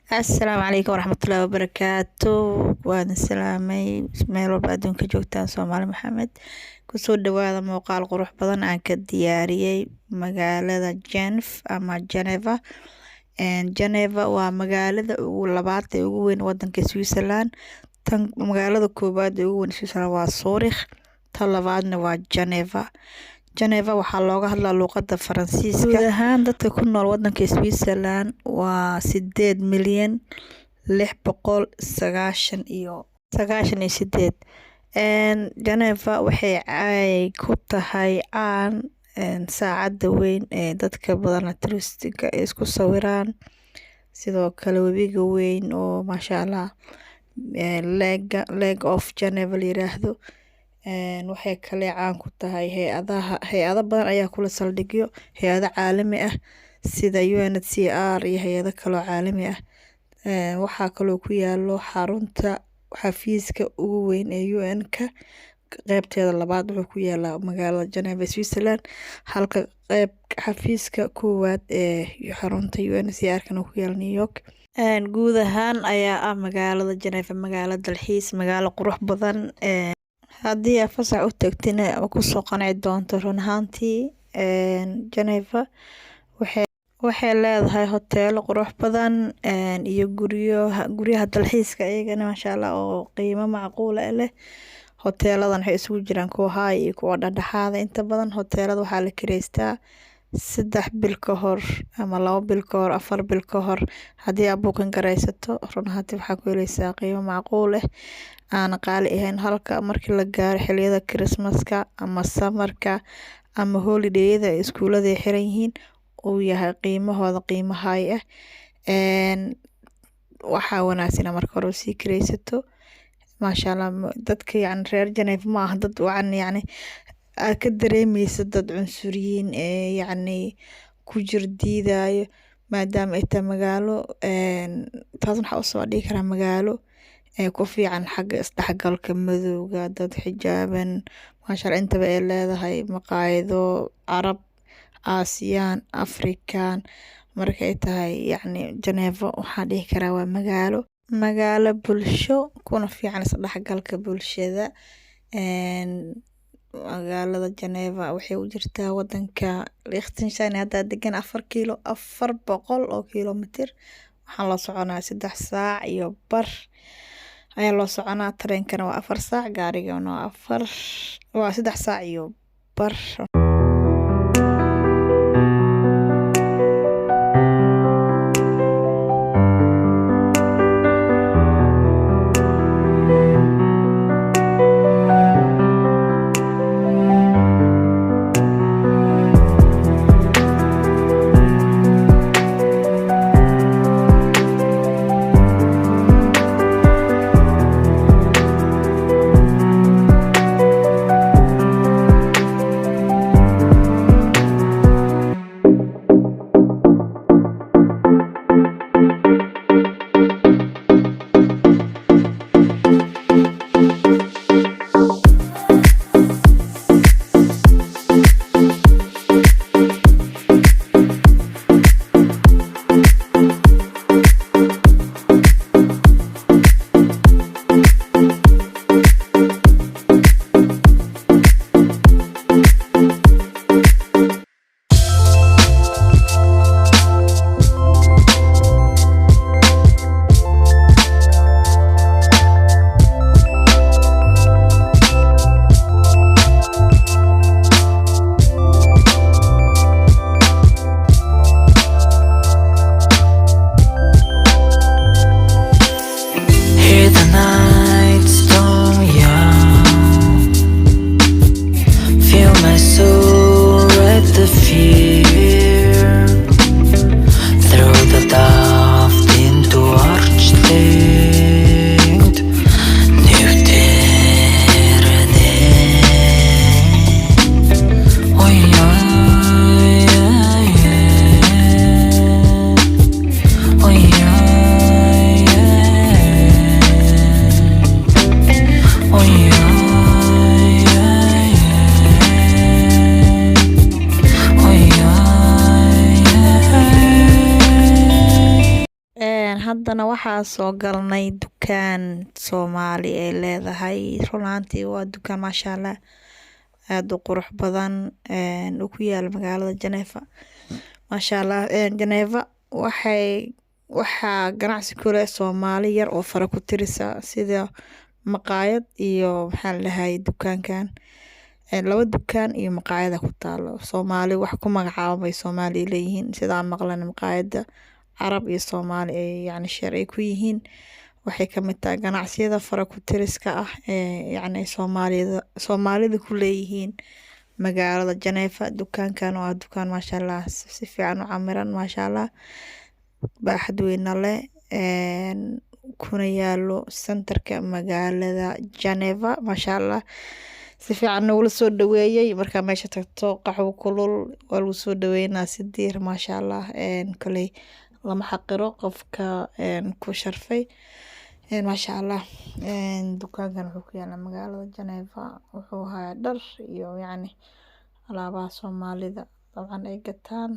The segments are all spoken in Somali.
Asalaamu calaykum waraxmatullaahi wabarakaatu. Waan salaamay meel walba adduunka joogtaan. Soomaali Maxamed, kusoo dhawaada muuqaal qurux badan aan ka diyaariyey magaalada Genf ama Geneva. Geneva waa magaalada labaad ee ugu weyn wadanka Switzerland. Tan magaalada koobaad ee ugu weyn Switzerland waa Zurich, tan labaadna waa Geneva. Geneva waxaa looga hadlaa luqadda Faransiiska. Guud ahaan dadka ku nool wadanka Switzerland waa 8,698,000. Geneva waxay ku tahay caan saacada weyn ee dadka badan touristiga ay isku sawiraan, sidoo kale webiga weyn oo maasha Allah Lake of Geneva la yiraahdo. Waxay kale caan ku tahay hay-ado badan ayaa kula saldhigyo, hay-ado caalami ah sida UNHCR iyo hay-ado kale oo caalami ah. Waxaa kaloo ku yaalo xarunta xafiiska ugu weyn ee UN-ka, qaybteeda labaad wuxuu ku yaalaa magaalada Geneva, Switzerland, halka xafiiska koowaad ee xarunta UNHCR-kana ku yaala New York. Guud ahaan ayaa ah magaalada Geneva magaalo dalxiis, magaalo qurux badan. Haddii aad fasax u tagtina kusoo qanci doonto run ahaantii. Geneva waxay leedahay hoteelo qurux badan iyo guryaha dalxiiska iyagana maasha Allah oo qiimo macquul ah leh. Hoteeladan waxay isugu jiraan kuwa high iyo kuwa dhexdhexaad. Inta badan hoteelada waxaa la kireystaa 3 bil ka hor ama 2 bil ka hor, 4 bil ka hor. Haddii aad booking garaysato run ahaantii waxaa ku helaysaa qiimo macquul ah aan qaali ahayn. Halka markii la gaaro xilliyada Christmaska ama samarka ama holiday-yada iskuulada xiran yihiin uu yahay qiimahooda qiimo high ah. Waxaa wanaagsan marka hore sii kireysato maasha Allah. Dadka reer Geneva ma aha dad aad ka dareemeysa dad cunsuriyiin ku jir diidayo, maadaama ay tahay magaalo taas waxaa usoo dhigi karaa magaalo ku fiican xagga isdhexgalka madowga, dad xijaaban maasha Allah. Intaba ay leedahay maqaayado Carab, Aasiyaan, Afrikaan. Marka ay tahay Geneva waxaa dhihi karaa waa magaalo bulsho kuna fiican isdhexgalka bulshada. Magaalada Geneva waxay u jirtaa wadanka Liechtenstein hadda degan 400 oo kiiloomitir. Waxaan la soconaa 3 saac iyo bar ayaa loo soconaa. Tareenkana waa 4 saac, gaarigana waa 3 saac iyo bar. haddana waxaa soo galnay dukaan Soomaali ay leedahay. Runtii waa dukaan maasha Allah aad u qurux badan oo ku yaal magaalada Geneva. Maasha Allah Geneva waxaa ganacsi ku leh Soomaali yar oo fara ku tirisa sida maqaayad iyo maxaa la dhahay dukaankan laba dukaan iyo maqaayada ku taalo Soomaali wax ku magacaabo bay Soomaali leeyihiin sida maqlan maqaayada Arab iyo Soomaali ay yani shir ay ku yihiin waxay ka mid tahay ganacsiyada fara ku tiriska ah yani Soomaalida ku leeyihiin magaalada Geneva. Dukaankan waa dukaan maasha Allah si fiican u camiran maasha Allah baaxad weyn leh kuna yaalo centerka magaalada Geneva maasha Allah si fiican ugu soo dhaweeyay marka meesha tagto qaxwo kulul waa lagu soo dhaweynaa si diir maasha Allah kale lama xaqiro qofka ku sharfay maasha Allah dukaankan wuxuu ku yaalaa magaalada Geneva wuxuu hayaa dhar iyo yani alaabaha Soomaalida dabcan ay gataan.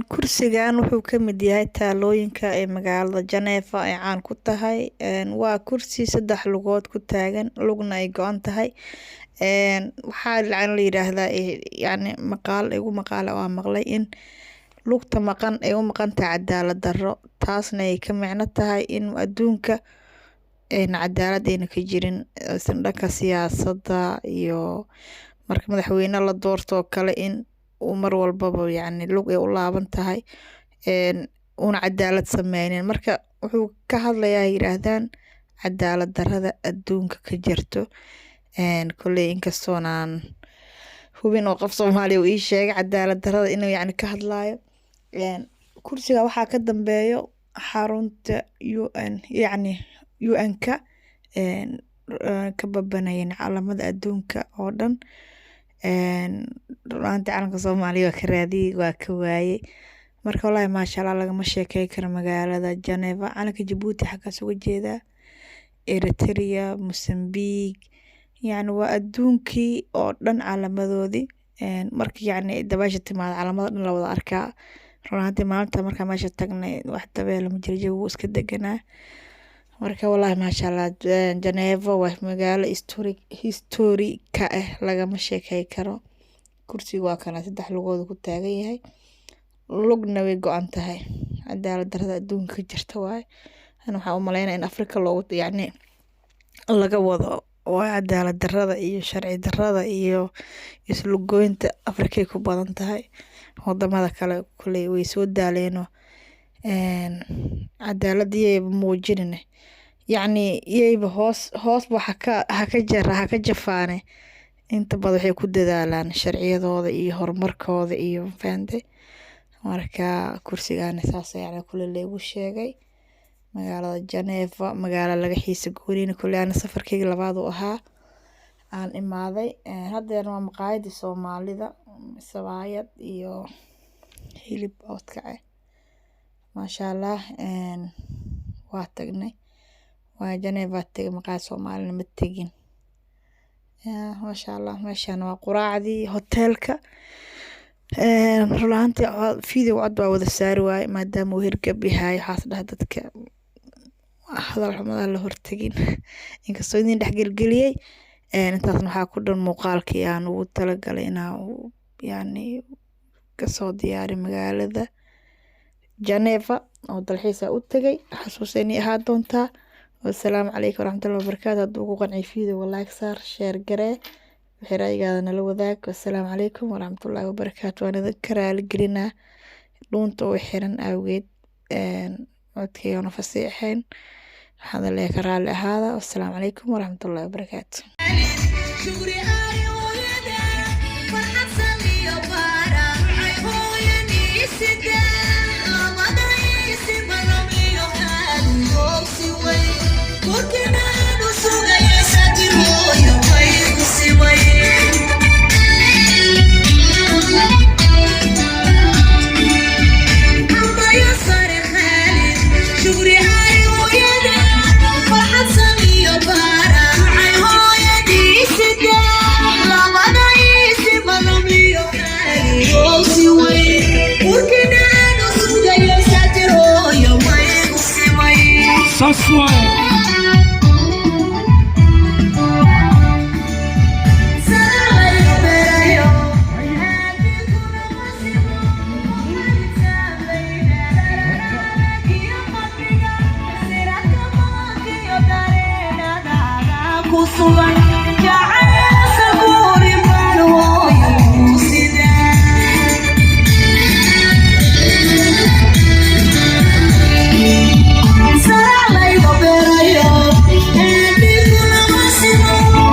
kursigan wuxuu kamid yahay taalooyinka ee magaalada Geneva ay caan ku tahay. Waa kursi 3 lugood ku taagan, lugna ay go'an tahay. waxaa la yiraahdaa yani igu maqaala waa maqlay in lugta maqan ay u maqan tahay cadaalad darro, taasna ay ka micno tahay in adduunka cadaalad ayna ka jirin dhanka siyaasadda iyo marka madaxweyne la doorto oo kale in uu mar walbaba yani lug ay u laaban tahay una cadaalad sameynin. Marka wuxuu ka hadlayaa yiraahdaan cadaalad darrada adduunka ka jirto. koley inkastoonaan hubin oo qof Soomaali uu ii sheegay cadaalad darrada inuu yani ka hadlaayo. kursiga waxaa ka dambeeyo xarunta UN yani UN-ka ka babanayeen caalamada adduunka oo dhan. runtii calanka Soomaaliya waa ka raadiyay waa ka waayay. marka wallahi maasha Allah lagama sheekay karo magaalada Geneva. calanka Djibouti xaggaas uga jeedaa, Eritrea, Mozambique, yani waa adduunkii oo dhan calaamadoodii. marka yani dabaasha timaada calaamada dhan la wada arkaa. runtii maalinta marka meesha tagnay wax dabeel ma jiro, jawigu iska deganaa. marka wallahi maasha Allah Geneva waa magaalo historika ah lagama sheekay karo. kursiga waa kana 3 lugood ku taagan yahay, lugna way go'an tahay. cadaalad darrada adduunka ka jirta waay. waxaan u maleynayaa in Afrika loogu yani laga wado oo cadaalad darrada iyo sharci darrada iyo islugoynta Afrika ku badan tahay. wadamada kale kuley way soo daaleeno cadaaladii muujinina yani iyayba hoos waxa ka jafaane inta badan waxay ku dadaalaan sharciyadooda iyo horumarkooda iyo fahamte. marka kursigan saas yani kule leegu sheegay magaalada Geneva, magaalo laga xiisa goonina kuley aan safarkayga labaad u ahaa aan imaaday. hadeer waa maqaayadii Soomaalida, sabaayad iyo hilib oodkac. maasha Allah waa tagnay waa Geneva tagay, maqaayad Soomaalina ma tagin. maasha Allah meeshan waa quraacdii hoteelka. runtii video cod waa wada saari waay maadaama uu hirgab yahay. waxaas dhaha dadka hadal xumada la hortagin inkastoo idin dhexgelgeliyay. intaasna waxaa ku dhan muuqaalkii aan ugu talagalay inaan yani kasoo diyaari magaalada Geneva oo dalxiisa u tagay. xasuusani ahaa doontaa. wassalaamu calaykum waraxmatullahi wabarakaatu. hadduu ku qancay video like saar, share garee, wixii ra'yigaada nala wadaag. wassalaamu calaykum waraxmatullahi wabarakaatu. waan idinka raali gelinaa dhuunta oo xiran awgeed codkayga nafasi ahayn. waxaan leeyahay ka raali ahaada. wassalaamu calaykum waraxmatullahi wabarakaatu. Sarah, like a better, yo, and people are